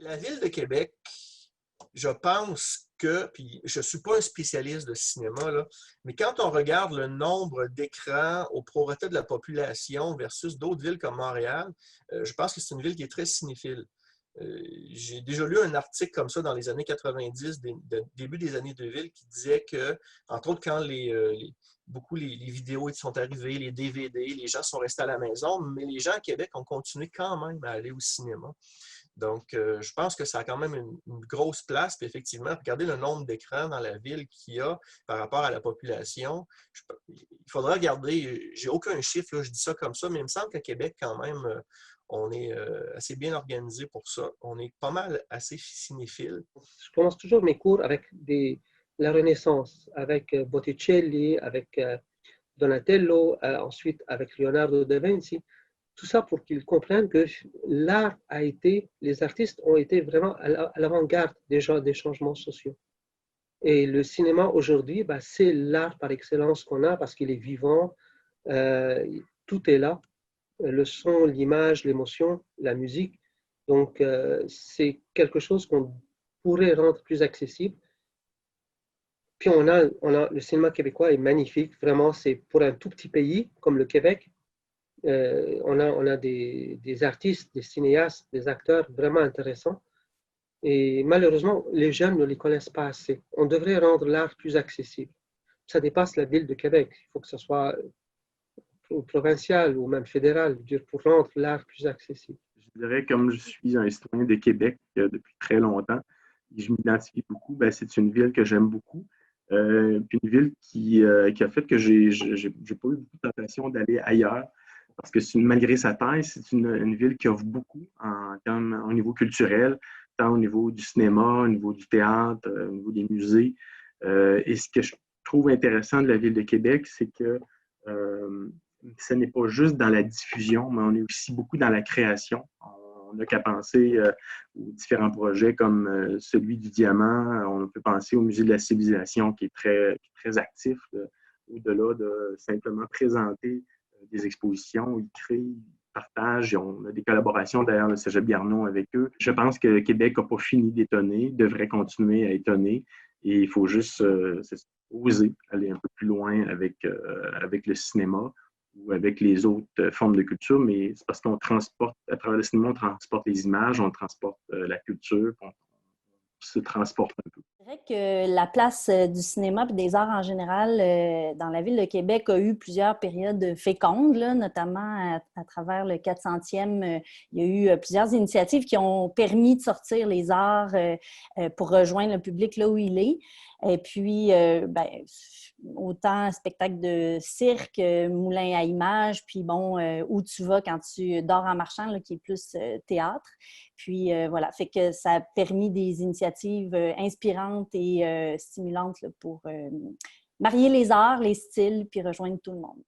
La Ville de Québec, je pense que, puis je ne suis pas un spécialiste de cinéma, là, mais quand on regarde le nombre d'écrans au prorata de la population versus d'autres villes comme Montréal, je pense que c'est une ville qui est très cinéphile. J'ai déjà lu un article comme ça dans les années 90, début des années 2000, qui disait que, entre autres, quand beaucoup les vidéos sont arrivées, les DVD, les gens sont restés à la maison, mais les gens à Québec ont continué quand même à aller au cinéma. Donc, je pense que ça a quand même une grosse place. Puis effectivement, regardez le nombre d'écrans dans la ville qu'il y a par rapport à la population. Il faudra regarder, j'ai aucun chiffre, là, je dis ça comme ça, mais il me semble qu'à Québec, quand même, on est assez bien organisé pour ça. On est pas mal assez cinéphile. Je commence toujours mes cours avec la Renaissance, avec Botticelli, avec Donatello, ensuite avec Leonardo da Vinci. Tout ça pour qu'ils comprennent que l'art a été, les artistes ont été vraiment à l'avant-garde des changements sociaux. Et le cinéma aujourd'hui, bah, c'est l'art par excellence qu'on a parce qu'il est vivant, tout est là, le son, l'image, l'émotion, la musique. Donc, c'est quelque chose qu'on pourrait rendre plus accessible. Puis le cinéma québécois est magnifique, vraiment, c'est pour un tout petit pays comme le Québec. On a des artistes, des cinéastes, des acteurs vraiment intéressants. Et malheureusement, les jeunes ne les connaissent pas assez. On devrait rendre l'art plus accessible. Ça dépasse la ville de Québec. Il faut que ce soit provincial ou même fédéral pour rendre l'art plus accessible. Je dirais, comme je suis un citoyen de Québec depuis très longtemps, et je m'identifie beaucoup, ben, c'est une ville que j'aime beaucoup. Puis une ville qui a fait que j'ai pas eu beaucoup de tentation d'aller ailleurs. Parce que malgré sa taille, c'est une ville qui offre beaucoup au niveau culturel, tant au niveau du cinéma, au niveau du théâtre, au niveau des musées. Et ce que je trouve intéressant de la ville de Québec, c'est que ce n'est pas juste dans la diffusion, mais on est aussi beaucoup dans la création. On n'a qu'à penser aux différents projets comme celui du Diamant. On peut penser au Musée de la Civilisation qui est très actif, au-delà de simplement présenter des expositions. Ils créent, ils partagent. On a des collaborations d'ailleurs le Cégep Garneau avec eux. Je pense que Québec n'a pas fini d'étonner, devrait continuer à étonner. Et il faut juste oser aller un peu plus loin avec le cinéma ou avec les autres formes de culture, mais c'est parce qu'on transporte, à travers le cinéma, on transporte les images, on transporte la culture, on se transporte un peu. C'est vrai que la place du cinéma et des arts en général dans la ville de Québec a eu plusieurs périodes fécondes, là, notamment à travers le 400e. Il y a eu plusieurs initiatives qui ont permis de sortir les arts pour rejoindre le public là où il est. Et puis, autant spectacle de cirque, moulin à images, puis bon, où tu vas quand tu dors en marchant, là, qui est plus théâtre. Puis voilà, fait que ça a permis des initiatives inspirantes et stimulantes là, pour marier les arts, les styles, puis rejoindre tout le monde.